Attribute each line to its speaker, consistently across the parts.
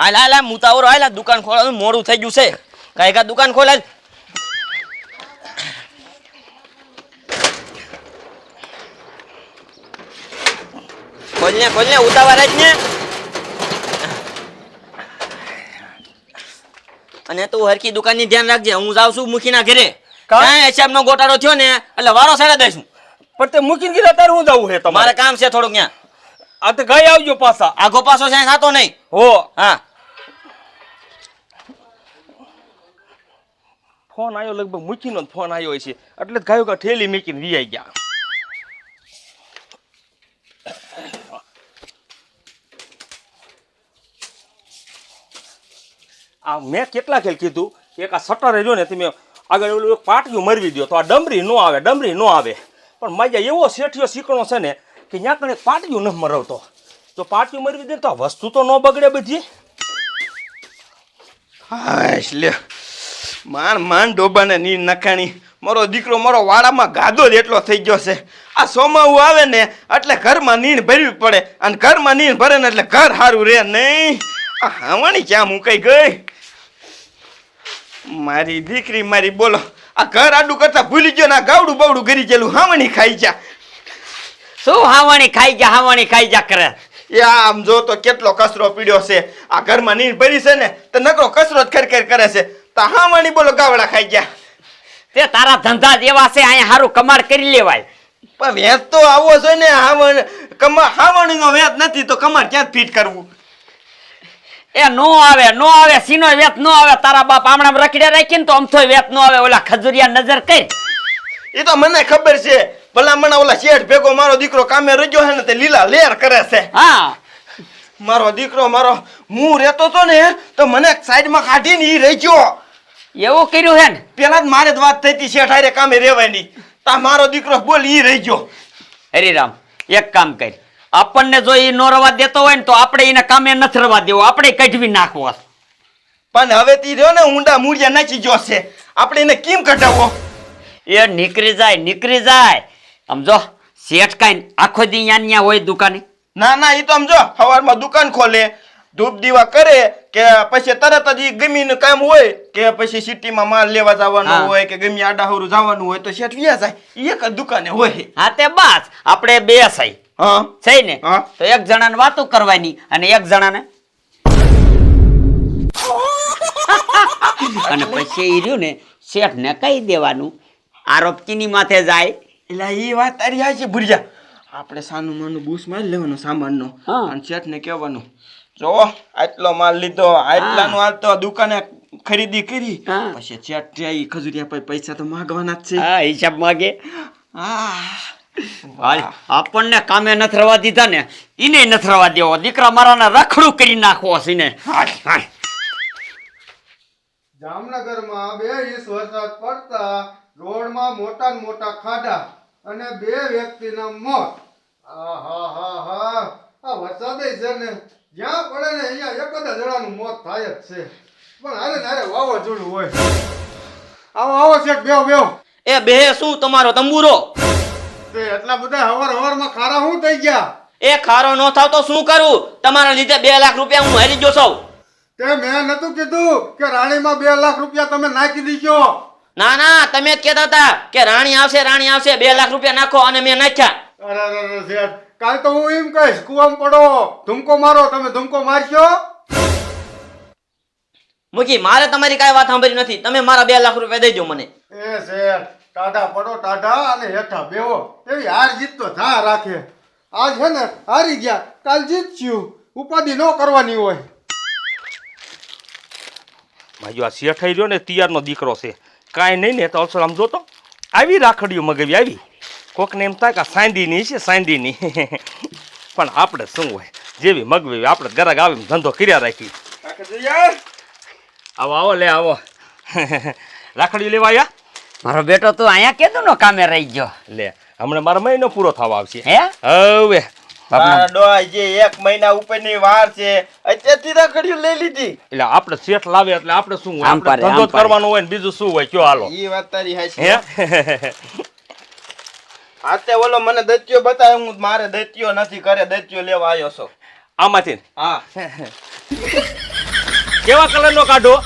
Speaker 1: હાલ હાલ હાલ મુતાવરો હાલ દુકાન ખોલવાનું મોડું થઈ ગયું છે કાંઈ કા દુકાન ખોલાય ખોલને ઉતાવળ જ ને અને તું હરકી દુકાનની ધ્યાન રાખજે હું જાઉં છું મુખીના ઘરે કાંઈ હિસાબનો ગોટાળો થયો ને એટલે વારો સાડા દઈશું
Speaker 2: પણ તે મૂકીને ગીરા તારે હું જવું હે
Speaker 1: મારે કામ છે થોડુંક ત્યાં
Speaker 2: આ તો ગઈ આવજો પાછા
Speaker 1: આગો પાછો છે થતો નહીં
Speaker 2: હો
Speaker 1: હા
Speaker 2: ફોન આવ્યો લગભગ મૂકીનો ફોન આવ્યો છે એટલે જ ગાયો ઠેલી મૂકીને વી ગયા આ મેં કેટલા ખેલ કીધું એક આ સટર રહ્યો ને તમે આગળ ઓલું પાટિયું મરવી દો તો આ ડમરી નો આવે પણ માજા એવો શેઠિયો શીકણો છે ને કે ત્યાં કણે પાટિયું ન મરવતો તો પાટિયું મરવી દે તો આ વસ્તુ તો ન બગડે બધી
Speaker 3: હાશ લે માંડ ડોબાને ની નખાણી મારો દીકરો મારો વાડામાં ગાદો જ એટલો થઈ ગયો છે આ સોમાવું આવે ને એટલે ઘરમાં નીણ ભરવી પડે અને ઘરમાં નીણ ભરે ને એટલે ઘર સારું રહે નહીં આ હાવણી ક્યાં મુકાઈ ગઈ મારી દીકરી મારી બોલો આ ઘર આડું કરતા ભૂલી ગયો ને આ ગાવડું બાવડું કરી ગયેલું હાવણી ખાઈ જા
Speaker 1: શું હાવણી ખાઈ જા કરે
Speaker 3: એ આમ જો તો કેટલો કચરો પીડ્યો છે આ ઘરમાં નીણ ભરી છે ને તો નકરો કચરો જ ખરખર કરે છે તો હાવણી બોલો ગાવડા ખાઈ ગયા
Speaker 1: તે તારા ધંધા જેવા છે અહીંયા સારું કમાડ કરી લેવાય
Speaker 3: પણ વેચ તો આવો છે ને હાવણીનો વેચ નથી તો કમાડ ક્યાં ફીટ કરવું
Speaker 1: એ નો આવે સીનો વેત નો આવે તારા બાપ આમણામ રખડ્યા રાખીને તો અમથો વેત નો આવે ઓલા ખજુરિયા નજર કઈ
Speaker 3: એ તો મને ખબર છે ભલા મને ઓલા શેઠ ભેગો મારો દીકરો કામે રજ્યો છે ને તે લીલા લેર કરે છે
Speaker 1: હા
Speaker 3: મારો દીકરો મારો હું રહેતો તો ને તો મને સાઈડમાં કાઢીને ઈ રહી ગયો
Speaker 1: એવું કર્યું હે ને
Speaker 3: પેલા જ મારે જ વાત થઈ હતી શેઠ હારે કામે રહેવાની તા મારો દીકરો બોલ ઈ રહી ગયો
Speaker 1: હરિરામ એક કામ કર આપણને જો ઈ નો રવા દેતો હોય ને તો આપણે એને કામે નથી રવા દેવો આપણે કઢવી નાખવો
Speaker 3: પણ હવે તી રહ્યો ને ઊંડા મૂળિયા નાખી ગયો છે આપણે એને કેમ કઢાવવો
Speaker 1: એ નીકળી જાય સમજો શેઠ કાઈ આખો દી ન્યા હોય દુકાને
Speaker 3: ના ઈ તો સમજો સવારમાં દુકાન ખોલે ધૂપ દીવા કરે કે પછી તરત જ ઈ ગમીનું કામ હોય કે પછી સિટીમાં માલ લેવા જવાનું હોય કે ગમી આડાહરું જવાનું હોય તો શેઠ વ્યા જાય એક જ દુકાને હોય
Speaker 1: હા તે બસ આપણે બે સહી
Speaker 3: હા
Speaker 1: સહી ને તો એક જણાને વાતો કરવાની અને એક જણાને અને પછી ઈ રહ્યું ને શેઠ ને કહી દેવાનું આરોપ ચીની માથે જાય
Speaker 3: એટલે ઈ વાત તારી આ છે ભુરિયા આપણે સાનું માનું બૂસ મારી લેવાનો સામાનનો અને શેઠ ને કહેવાનું જો આટલો માલ લીધો આટલાનું આ તો દુકાને ખરીદી કરી પછી શેઠ ઈ ખજુરિયા પૈસા તો માંગવાના જ છે
Speaker 1: હા હિસાબ માંગે
Speaker 3: હા
Speaker 1: આપણને કામે નથી રવા દીધા ને ઈને નથી રવા દેવો દીકરા મારાને રખડું કરી નાખવો છે ને
Speaker 4: જામનગરમાં 2 ઇંચ વરસાદ પડતા રોડમાં મોટા મોટા ખાડા અને 2 વ્યક્તિના મોત આ વરસાદે છે ને જ્યાં પડે ને અહીંયા એક જ જણાનું મોત થાય જ છે પણ હારે વાવાઝોડું હોય આવો શેઠ બેવ
Speaker 1: એ બે શું તમારો તંબુરો
Speaker 4: તે એટલા બધા હવારમાં ખારા શું થઈ ગયા
Speaker 1: એ ખારો ન થાવ તો શું કરું તમારા લીધે 2 લાખ રૂપિયા હું હારી ગયો છું
Speaker 4: તે મેં નતું કીધું કે રાણીમાં 2 લાખ રૂપિયા તમે નાખી દીજો
Speaker 1: ના તમે જ કહેતા હતા કે રાણી આવશે 2 લાખ રૂપિયા નાખો અને મેં નાખ્યા
Speaker 4: અરે શેઠ કાલ તો હું એમ કહીશ કુવામાં પડો ધુમકો મારો તમે ધુમકો મારશો
Speaker 1: મુકી મારે તમારી કાંઈ વાત સાંભળી નથી તમે મારા 2 લાખ રૂપિયા દઈ દો મને
Speaker 4: એ શેઠ ટાઢા પડો ટાઢા અને હેઠા બેવો એવી હાર જીત તો થા રાખે આજ છે ને હારી ગયા કાલ જીતશું ઉપાધિ ન કરવાની હોય
Speaker 2: ભાઈઓ આ શેઠ રહ્યો ને તિયારનો દીકરો છે કાંઈ નહીં ને તો અવસર આમ જોતો આવી રાખડીઓ મગાવી આવી કોકને એમ થાય કે સાંદીની છે સાંદીની પણ આપણે શું હોય જેવી મગવી આપણે ગરાગ આવી ધંધો કર્યા રાખી આવો લે આવો રાખડીઓ લેવા આવ્યા
Speaker 1: મારો બેટો તું અહીંયા કેદું નો કામે રહી ગયો
Speaker 2: લે હમણાં મારો મહિનો પૂરો થવા આવશે
Speaker 1: હે
Speaker 2: હવે
Speaker 3: ડોય જે 1 મહિના ઉપરની વાર છે અત્યારથી રાખડીઓ લઈ લીધી
Speaker 2: એટલે આપણે શેઠ લાવે એટલે આપણે શું હોય આપણે ધંધો કરવાનો હોય ને બીજું શું હોય કયો હાલો
Speaker 3: ઈ વાત તારી હાચી આતે ઓલો મને દત્યો બતાવે હું મારે દત્યો નથી કરે દત્યો લેવા આવ્યો છો
Speaker 2: આમાંથી
Speaker 3: હા
Speaker 2: કેવા કલરનો કાઢો?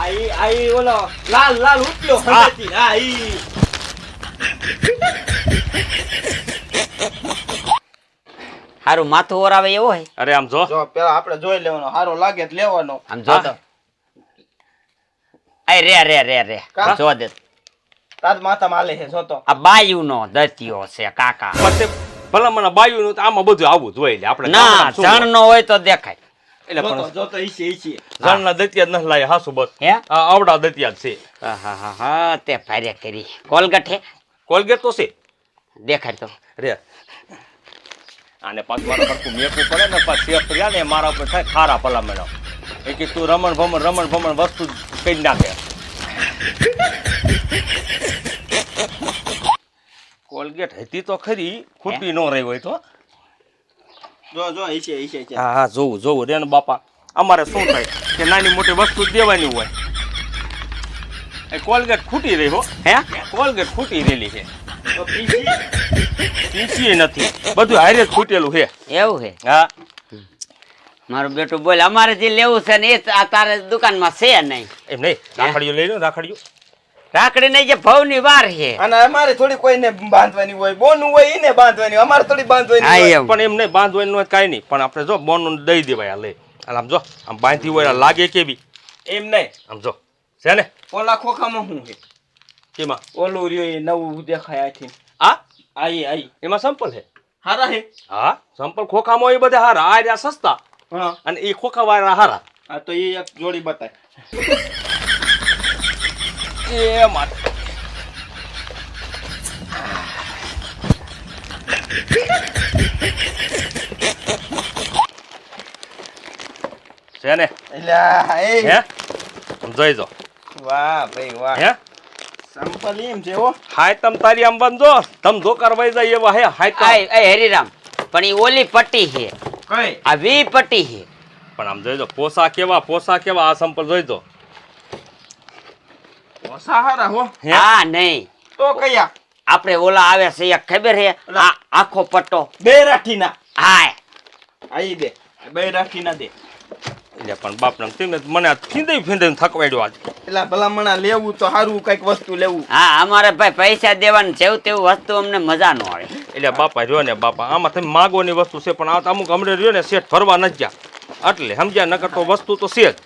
Speaker 3: આઈ ઓલો લાલ લાલ ઉતર્યો હંસેથી. હા ઈ
Speaker 1: હારું માથું ઓરાવે એવો હોય.
Speaker 2: અરે આમ જો.
Speaker 3: જો પેલા આપણે જોઈ લેવાનો, હારો લાગે તો લેવાનો.
Speaker 1: આમ જો તો એ રે
Speaker 3: કા?
Speaker 1: જો દે
Speaker 3: તાજ માથામાં હાલે છે જો તો.
Speaker 1: આ બાયુનો દત્યો છે કાકા.
Speaker 2: પછી ભલામણ બાયુનું તો આમાં બધું આવું જોઈએ આપણે.
Speaker 1: ના
Speaker 2: ગામડામાં શું હોય?
Speaker 1: જણનો હોય તો દેખાય.
Speaker 2: એટલે
Speaker 3: જો
Speaker 2: પણ
Speaker 3: તો, જો તો ઈશે.
Speaker 2: જણના દતિયા જ નથી લાયા હાસુ બસ.
Speaker 1: હે
Speaker 2: આ આવડા દતિયા જ છે.
Speaker 1: હા તે ભારે કરી કોલગટ હે
Speaker 2: કોલગેટ તો છે
Speaker 1: દેખાડ તો
Speaker 2: રે. આને પાછું મારા પરતું મેકવું પડે ને પાછું શેફ રહ્યા ને મારા ઉપર થાય ખારા ભલામણો. એ કે તું રમણ ભમણ વસ્તુ કઈ નાખે. કોલગેટ હતી તો ખરી, ખૂટી ન રહી હોય તો.
Speaker 3: જો ઈશે.
Speaker 2: હા જોવું રે ને બાપા. અમારે શું થાય કે નાની મોટી વસ્તુ જ દેવાની હોય. એ કોલગેટ ખૂટી રહી હો.
Speaker 1: હે
Speaker 2: કોલગેટ ખૂટી રહેલી છે.
Speaker 3: તો પીસી
Speaker 2: નથી, બધું હારે જ ખૂટેલું છે.
Speaker 1: એવું હે.
Speaker 2: હા
Speaker 1: મારું બેટું બોલ અમારે જે લેવું છે ને એ આ તારે દુકાનમાં છે નહીં.
Speaker 2: એમ નહીં, રાખડીઓ લઈ લો. રાખડીઓ
Speaker 1: રાખડી નહીં જે ભવની વાર છે.
Speaker 3: અને અમારે થોડી કોઈને બાંધવાની હોય, બોનું હોય એને બાંધવાની, અમારે થોડી બાંધવાની
Speaker 1: હા,
Speaker 3: હોય.
Speaker 1: એમ.
Speaker 2: પણ એમ નહીં, બાંધવાનું હોય કાંઈ નહીં. પણ આપણે જો બોનું દઈ દેવાય. આ લઈ આમ જો, આમ બાંધી હોય લાગે કેવી.
Speaker 3: એમ નહીં,
Speaker 2: આમ જો છે ને
Speaker 3: ઓલા ખોખામાં શું છે?
Speaker 2: એમાં
Speaker 3: ઓલું રહ્યો એ નવું દેખાય આથી.
Speaker 2: આઈ એમાં સંપલ છે.
Speaker 3: હારા હે?
Speaker 2: હા સંપલ ખોખામાં એ બધા હારા. આ રહ્યા સસ્તા
Speaker 3: હા
Speaker 2: અને એ ખોખા વાળા હારા.
Speaker 3: આ તો એ એક જોડી બતાય.
Speaker 2: એ માટે છે ને.
Speaker 3: એટલે
Speaker 2: હે આમ જોઈ જો.
Speaker 3: વાહ ભાઈ વાહ.
Speaker 2: હે
Speaker 3: સંપલ એમ છે હો.
Speaker 2: હાય તમ તારી આમ બંધો તમ ધોકાર વઈ જાય એવા હે. હાય તમ.
Speaker 1: એ હરિરામ પણ એ ઓલી પટ્ટી છે
Speaker 3: કઈ?
Speaker 1: આ વી પટ્ટી છે.
Speaker 2: પણ આમ જોઈ જો પોસા કેવા આ સંપલ જોઈ જો.
Speaker 3: ઓસા હારા હો.
Speaker 2: હે?
Speaker 1: હા નહીં
Speaker 3: તો કયા?
Speaker 1: આપણે ઓલા આવે છે એક ખબર છે આ આખો પટ્ટો.
Speaker 3: બે રાખીના.
Speaker 1: હા
Speaker 3: આઈ દે. બે રાખીના દે.
Speaker 2: એટલે પણ બાપ નામ તેમને મને ફીંદાઈ થકવાડ્યો આજે.
Speaker 3: એટલે ભલામણા લેવું તો સારું કઈક વસ્તુ લેવું.
Speaker 1: હા અમારે ભાઈ પૈસા દેવાનું જેવું તેવું વસ્તુ અમને મજા ન આવે.
Speaker 2: એટલે બાપા રહ્યો ને બાપા આમાં તમે માગવાની વસ્તુ છે પણ આ તો અમુક હમણાં રહ્યો ને શેઠ ફરવા નથી ગયા એટલે સમજ્યા. નકર તો વસ્તુ તો છે જ.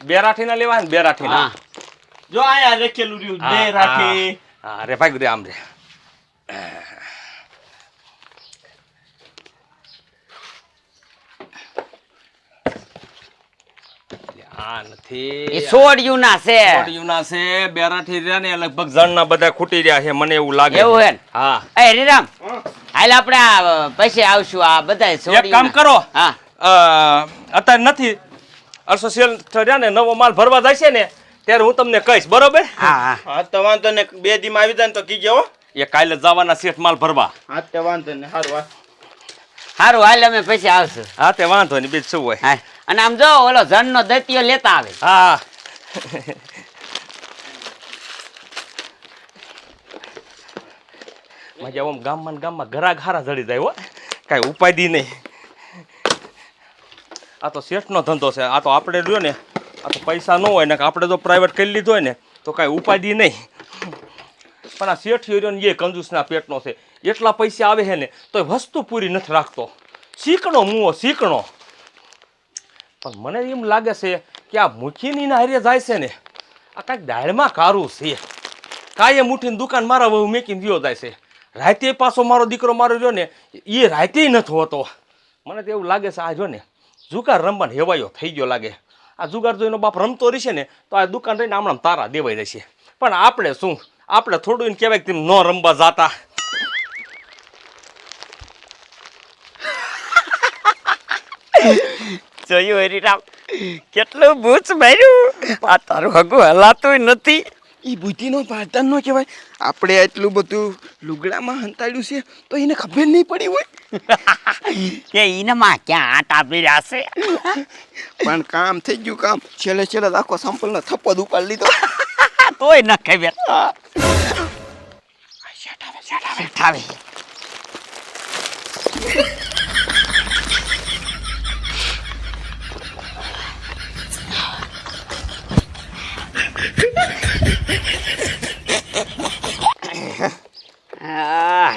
Speaker 2: બે રાઠીના લેવા ને બે રાઠીના.
Speaker 1: હા
Speaker 3: જો આયા રેખેલું રહ્યું બે રાખી.
Speaker 2: હા રે ભાઈ રે આમ રે. આ નથી
Speaker 1: એ સોડિયું ના છે.
Speaker 2: છોડ્યુંના છે. બેરાઠી રહ્યા ને લગભગ જણના બધા ખૂટી રહ્યા છે મને એવું લાગે.
Speaker 1: એવું હે ને?
Speaker 2: હા
Speaker 1: એ હરિરામ હાલ આપણે આ પૈસે આવશું આ બધા
Speaker 2: એક કામ કરો.
Speaker 1: હા
Speaker 2: અત્યારે નથી અસોસિએશન રહ્યા ને નવો માલ ભરવા જાય છે ને ત્યારે હું તમને કહીશ બરોબર.
Speaker 1: હા હા
Speaker 3: હા તો વાંધો ને, બે દી માં આવી જાય ને તો કીજે હો.
Speaker 2: એ કાલે જવાના શેઠ માલ ભરવા.
Speaker 3: હા તો વાંધો ને. સારું
Speaker 1: સારું હાલ અમે પૈસે આવશું.
Speaker 2: હા તે વાંધો નહીં બીજું શું હોય.
Speaker 1: હા અને આમ જો ઓલો જણનો દત્યો લેતા આવે.
Speaker 2: હા મજા આમ ગામમાં ઘરા ઘારા જડી જાય હો. કાંઈ ઉપાધિ નહીં. આ તો શેઠનો ધંધો છે. આ તો આપણે રહ્યો ને આ તો પૈસા ન હોય ને આપણે જો પ્રાઇવેટ કરી લીધો હોય ને તો કાંઈ ઉપાધિ નહીં. પણ આ શેઠિયો રહ્યો ને એ કંજૂસના પેટનો છે. એટલા પૈસા આવે છે ને તો વસ્તુ પૂરી નથી રાખતો. શીકણો મુવો શીકણો. પણ મને એમ લાગે છે કે આ મુખીની હારે જાય છે ને આ કાંઈક દાળમાં કારું છે. કાંઈ મુઠીની દુકાન મારા વહુ મેકીને ગયો જાય છે. રાતે પાછો મારો દીકરો મારો રહ્યો ને એ રાતે નથી હોતો. મને તો એવું લાગે છે આ જો ને જુગાર રમવાનો હેવાયો થઈ ગયો લાગે. આ જુગાર જો એનો બાપ રમતો રહેશે ને તો આ દુકાન રહીને હમણાં તારા દેવાઈ રહેશે. પણ આપણે શું આપણે થોડું એને કહેવાય કે તેમ ન રમવા જાતા.
Speaker 1: જોયું હરિરામ કેટલું બૂચ માર્યું. આ તારું હગું હલાતું નથી.
Speaker 3: એ બુદ્ધિનો પાધન નો કહેવાય. આપણે એટલું બધું લુગડામાં હંતાડ્યું છે તો એને ખબર નહીં પડી હોય.
Speaker 1: કે ઈનામાં ક્યાં આટા પીર્યા છે.
Speaker 3: પણ કામ થઈ ગયું કામ. છેલ્લે છેલ્લે આખો સંપલનો થપ્પો જ ઉપાડી લીધો.
Speaker 1: તોય ન ખબર. ઠાવે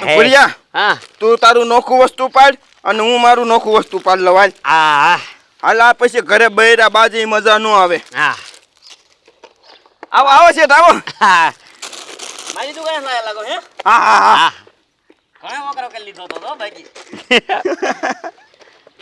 Speaker 3: ભુરિયા,
Speaker 1: હા
Speaker 3: તું તારું નોખું વસ્તુ પાડ અને હું મારું નોખું વસ્તુ પાડ લવાય.
Speaker 1: હા
Speaker 3: હાલ આ પછી ઘરે બૈરા બાજી મજા ન આવે.
Speaker 1: હા
Speaker 3: આવો આવો છે આવો.
Speaker 1: હા
Speaker 5: મારી દુકાને લાયા લાગો હે
Speaker 3: હા હા હા.
Speaker 1: હા
Speaker 5: ઘણા વકરો કરી લીધો તો બાકી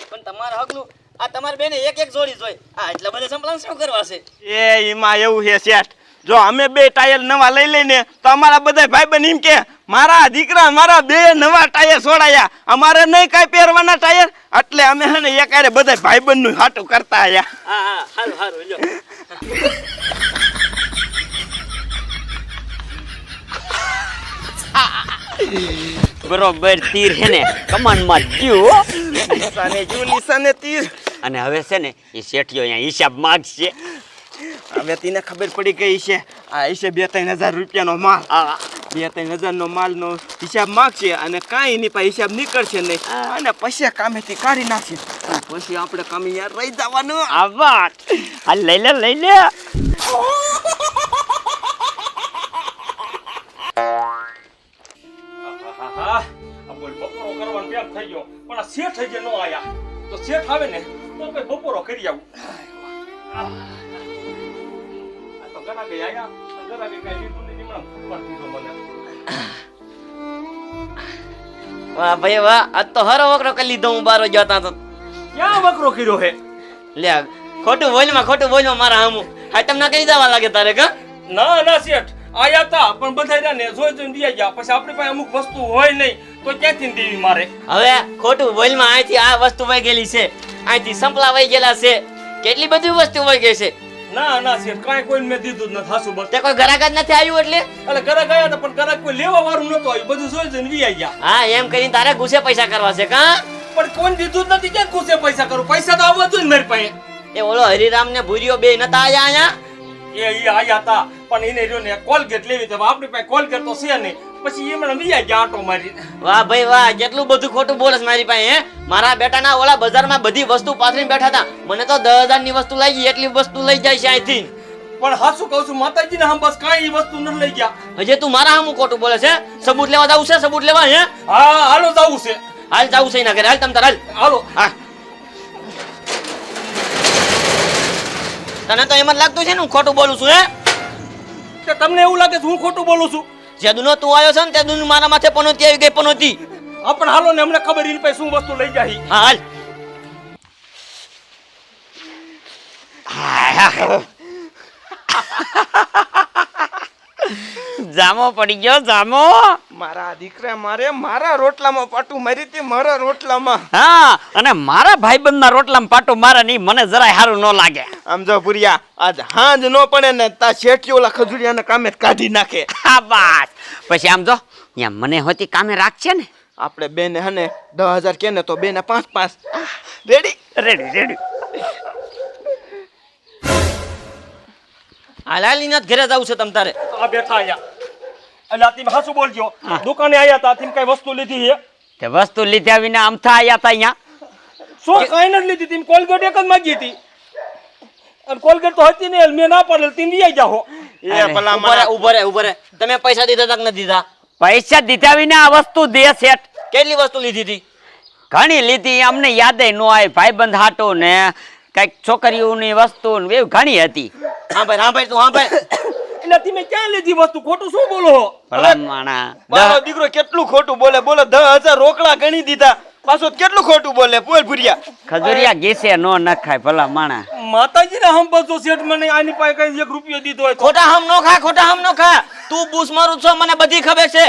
Speaker 5: પણ તમારા હકનું આ તમારી બેને એક એક જોડી જોઈ આ એટલા બધા સંપલાન શું કરવા છે
Speaker 3: એ એમાં એવું છે શેઠ, જો અમે બે ટાયર નવા લઈ લઈને તો અમારા બધા ભાઈબંધ એમ કે મારા દીકરા મારા બે નવા ટાયર છોડાયા, અમારે નહીં કાંઈ પહેરવાના ટાયર. એટલે અમે હે ને એકારે બધા ભાઈબંધ નું હાટું કરતા આયા.
Speaker 5: હા હા હારું હારું લ્યો
Speaker 1: બરોબર તીર હે ને કમાનમાં ગયું.
Speaker 3: નિશાને જો નિશાને તીર.
Speaker 1: અને હવે છે ને એ શેઠિયો અહીંયા હિસાબ માગશે.
Speaker 3: હવે તેને ખબર પડી ગઈ છે આ છે 2-3 હજાર રૂપિયાનો માલ. 2-3 હજારનો માલનો હિસાબ માગશે અને કાંઈ એની પાસે હિસાબ નીકળશે નહીં અને પછી કામેથી કાઢી નાખશે. પછી આપણે કામે યાર રહી જવાનું.
Speaker 1: આ વાત આ લઈ લે લઈ લે.
Speaker 2: આ બોલ બપોરો કરવાનો ટાઈમ થઈ ગયો પણ આ શેઠ હજી ન આયા તો શેઠ આવે ને તો કઈ બપોરો કરી આવું. આ તો ઘણા કઈ આયા ઘણા કઈ કઈ લીધું નહીં હમણાં ખબર દીધો મને.
Speaker 5: વાહ ભાઈ વાહ આજ તો હરો વકરો કરી લીધો હું બારો જતા તો
Speaker 2: ક્યાં વકરો કર્યો હે?
Speaker 5: લે ખોટું બોલમાં મારા હામું હા તમને કઈ દેવા લાગે તારે કા
Speaker 2: ના ના શેઠ આયા તા પણ બધા રહ્યા ને જોઈ જોઈને દિયા ગયા. પછી આપણી પાસે અમુક વસ્તુ હોય નહીં તો ક્યાંથી દેવી મારે?
Speaker 5: હવે ખોટું બોલમાં અહીંથી આ વસ્તુ વહી ગયેલી છે, અહીંથી સંપલા વહી ગયેલા છે, કેટલી બધી વસ્તુ વહી ગઈ છે.
Speaker 2: ના ના શેઠ કાંઈ કોઈને મેં દીધું જ નથી. હાસુ બસ
Speaker 5: તે કોઈ ગ્રાહક જ નથી આવ્યું એટલે
Speaker 2: એટલે ઘરે ગયા હતા પણ ઘરે કોઈ લેવા વાળું નતું આવ્યું. બધું જોઈ જોઈને વી ગયા.
Speaker 5: હા એમ કરીને તારે ગુસ્સે પૈસા કરવા છે કા
Speaker 2: પણ કોઈ દીધું જ નથી. ક્યાં ખુશે પૈસા કરું? પૈસા તો આવવા જોઈએ ને મારી પાસે.
Speaker 5: એ ઓલો હરિરામ ને ભૂરીઓ બે નતા આયા અહીંયા
Speaker 2: એ આયા હતા પણ એને રહ્યો ને કોલગેટ લેવી તો આપણી પાસે કોલગેટ તો છે નહીં. પછી એમણે વી ગયા આટો મારી.
Speaker 5: વાહ ભાઈ વાહ કેટલું બધું ખોટું બોલસ મારી પાસે હે મારા બેટાના ઓલા બજારમાં બધી વસ્તુ પાથરીને બેઠા હતા, મને તો 10,000 ની વસ્તુ લઈ ગઈ એટલી વસ્તુ લઈ જાય છે અહીંથી.
Speaker 2: પણ હાસુ કહું છું માતાજીને હમ બસ કાંઈ વસ્તુ ન લઈ ગયા.
Speaker 5: હજી તું મારા હામું ખોટું બોલે છે. સબૂત લેવા જાવું છે? સબૂત લેવા હે
Speaker 2: હા હાલો જવું છે.
Speaker 5: હાલ જાવું છે એના ઘરે હાલ તમ તાર હાલ.
Speaker 2: હાલો.
Speaker 5: હા તને તો એમ જ લાગતું છે ને હું ખોટું બોલું છું હે?
Speaker 2: કે તમને એવું લાગે છે હું ખોટું બોલું છું?
Speaker 5: જે દુનો તું આવ્યો છે ને તે દુનો મારા માથે પનોતી આવી ગઈ પનોતી.
Speaker 2: હા પણ હાલો ને અમને ખબર એની પાસે શું વસ્તુ લઈ જાય.
Speaker 5: હા હાલ
Speaker 1: જામો પડી ગયો જામો.
Speaker 3: મારા દીકરા મારા રોટલામાં પાટું મારી હતી. મારા રોટલામાં.
Speaker 1: હા અને મારા ભાઈબંધના રોટલામાં પાટો મારે નહીં મને જરાય સારું ન લાગે.
Speaker 3: આમ જો ભુરિયા આજ હાંજ નો પડે ને તા શેઠી ઓલા ખજુરિયાને કામે કાઢી નાખે.
Speaker 1: હા બસ પછી આમ જો ત્યાં મને હોતી કામે રાખશે ને.
Speaker 3: આપણે બેને હને 10,000 કે ને તો બેને 5-5 રેડી
Speaker 1: રેડી રેડી.
Speaker 5: હાલાલીના ઘરે જવું છે તમ તારે.
Speaker 2: આ બેઠા આયા એટલે તમે હાસુ બોલજો. દુકાને આયા તા તમે કઈ વસ્તુ લીધી છે?
Speaker 1: તે વસ્તુ લીધા વિના આમથા આયા તા અહીંયા.
Speaker 2: શું કાંઈ નથી લીધી? તમે કોલગેટ એક જ માંગી હતી અને કોલગેટ તો હતી નહીં. મેં ના પાડેલ તમે વી જાઓ.
Speaker 3: એ ભલા
Speaker 5: ઉભો રે તમે પૈસા દીધા તક નથી દીધા?
Speaker 1: પૈસા દીધા વિના આ વસ્તુ દે શેઠ.
Speaker 5: કેટલી વસ્તુ લીધી હતી?
Speaker 1: ઘણી લીધી અમને યાદે ન આવે. ભાઈબંધ હાટો ને કઈક છોકરીઓની વસ્તુ ને એવું ઘણી હતી.
Speaker 5: હા ભાઈ તું હા ભાઈ
Speaker 2: એટલે તમે ક્યાં લીધી વસ્તુ? ખોટું શું બોલો છો?
Speaker 1: ભલા માણા.
Speaker 3: મારો દીકરો કેટલું ખોટું બોલે. બોલો 10,000 રોકડા ગણી દીધા પાછો કેટલું ખોટું બોલે. બોલ ભુરિયા.
Speaker 1: ખજુરિયા ગેસે નો નખાય ભલા માણા.
Speaker 2: માતાજીને હમ બસો શેઠ મને આની પાસે કઈ 1 રૂપિયો દીધો હોય તો.
Speaker 5: ખોટા હમ નો ખા તું બૂસ મારું છો મને બધી ખબર છે.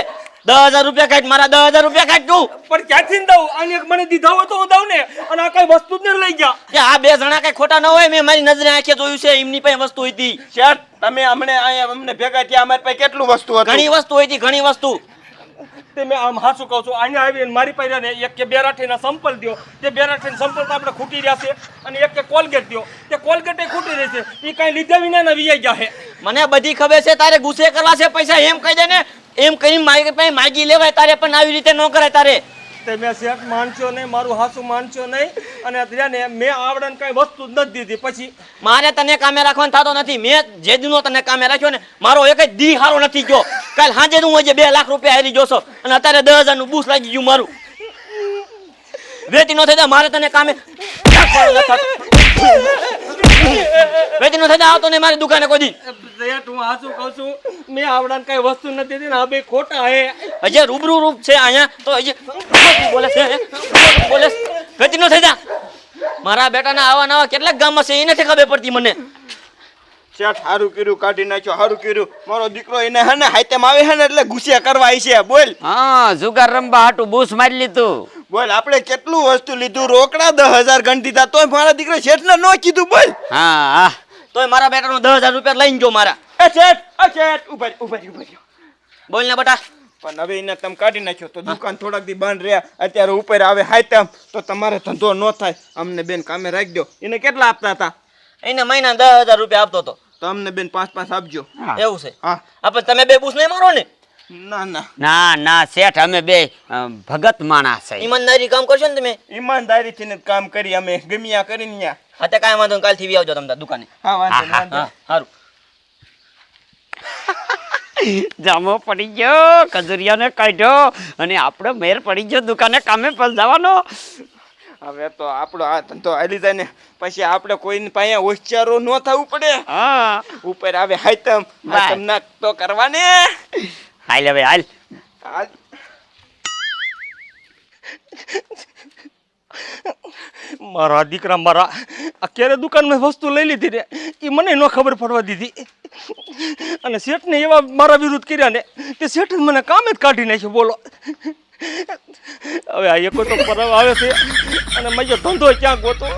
Speaker 5: 10,000 રૂપિયા કાઢ, મારા 10,000 રૂપિયા કાઢ તું.
Speaker 2: પણ ક્યાંથી ને દઉં? આને એક મને દીધા હોય તો હું દઉં ને. અને આ કઈ વસ્તુ જ ન લઈ ગયા.
Speaker 5: કે આ બે જણા કઈ ખોટા ન હોય, મેં મારી નજરે આંખે જોયું છે, એમની પાસે વસ્તુ હતી.
Speaker 3: શેઠ તમે અહીંયા અમને ભેગા થયા અમારી પાસે કેટલું વસ્તુ હતું
Speaker 5: ઘણી વસ્તુ હતી, ઘણી વસ્તુ.
Speaker 2: તે મેં આમ હાસું કહું છું, અહીંયા આવીને મારી પાસે ને એક કે બેરાઠીના સંપલ દ્યો. તે બેરાઠીના સંપલ તો આપણે ખૂટી રહ્યા છે. અને એક કે કોલગેટ દ્યો. તે કોલગેટ ખૂટી રહી છે. એ કાંઈ લીધા વિના ના વીઆઈ ગયા છે.
Speaker 5: મને બધી ખબર છે, તારે ગુસ્સે કરવા છે પૈસા, એમ કહી દે ને. એમ કઈ મારી પાસે માગી લેવાય તારે, પણ આવી રીતે ન કરાય તારે.
Speaker 2: તે મેં શેઠ માનશો નહીં, મારું હાસું માનશો નહીં. અને અત્યારે મેં આવડને કાંઈ વસ્તુ જ નથી દીધી. પછી
Speaker 5: મારે તને કામે રાખવાનો થતો નથી. મેં જે દિનો તને કામે રાખ્યો ને, મારો એક જ દી હારો નથી ગયો. કાલ સાંજે હું હજી 2 લાખ રૂપિયા હારી જોશો, અને અત્યારે 10,000 નું બૂસ લાગી ગયું મારું. વેચી નો થઈ જાય મારે તને કામે વેચી નો થઈ જાય આવતો નહીં મારી દુકાને કોઈ દી.
Speaker 2: શેઠ હું હાસું કહું છું, મેં આવડાને કાંઈ વસ્તુ નથી દીધી ને આ બે ખોટા હે.
Speaker 5: હજી રૂબરૂ રૂપ છે અહીંયા તો હજી બોલે છે બોલે વેચી નો થઈ જા. મારા બેટાના આવા નવા કેટલાક ગામમાં છે એ નથી ખબર પડતી મને.
Speaker 3: શેઠ હારું કર્યું કાઢી નાખ્યો, હારું કર્યું. મારો દીકરો એને હે ને હાઈતેમ આવે છે ને એટલે ગુસ્સે કરવા આવી છે. બોલ
Speaker 1: હા જુગાર રમવા હાટું બૂસ મારી લીધું.
Speaker 3: બોલ આપણે કેટલું વસ્તુ લીધું, રોકડા 10,000 ગણી દીધા, તોય મારા દીકરા શેઠને ન કીધું. બોલ
Speaker 1: હા હા
Speaker 5: તોય મારા બેટાનો 10,000 રૂપિયા લઈને જો મારા.
Speaker 3: શેઠ ઉભા રહ્યો.
Speaker 5: બોલ ને બેટા.
Speaker 3: પણ હવે એને તમે કાઢી નાખ્યો તો દુકાન થોડાક દી બંધ રહ્યા, અત્યારે ઉપર આવે હાઈતેમ તો તમારે ધંધો ન થાય. અમને બેન કામે રાખી દો. એને કેટલા આપતા હતા?
Speaker 5: એને મહિના 10,000 રૂપિયા આપતો હતો.
Speaker 3: તો અમને બેન 5-5 આપજો.
Speaker 5: એવું છે?
Speaker 3: હા.
Speaker 5: આપણે તમે બે બૂસ નહીં મારો ને?
Speaker 3: ના ના
Speaker 1: ના ના શેઠ અમે બે ભગત માણસ છે.
Speaker 5: ઈમાનદારી કામ કરશો ને તમે?
Speaker 3: ઈમાનદારીથી ને કામ કરી અમે ગમ્યા કરીને ન્યા.
Speaker 5: હા તે કાંઈ વાંધો નહીં, કાલથી વી આવજો તમે તાર દુકાને.
Speaker 3: હા વાંધો નહીં, વાંધો
Speaker 5: હા સારું.
Speaker 1: જામો પડી ગયો, કજુરિયાને કાઢ્યો અને આપણો મેર પડી ગયો દુકાને કામે પર જવાનો.
Speaker 3: હવે તો આપણો આ ધંધો હાલી જાય ને પછી આપણે કોઈની પાસે હોશિયારો ન થવું પડે.
Speaker 1: હા
Speaker 3: ઉપર આવે હાઈતમ ના તો કરવાને.
Speaker 1: હાલ હવે હાલ.
Speaker 3: હાલ.
Speaker 2: મારા દીકરા મારા આ ક્યારે દુકાનમાં વસ્તુ લઈ લીધી રે એ મને ન ખબર પડવા દીધી. અને શેઠને એવા મારા વિરુદ્ધ કર્યા ને તે શેઠ મને કામે જ કાઢી નાખ્યો. બોલો હવે આ એકો તો પરવ આવે છે અને મજો ધંધો ક્યાં ગોતો.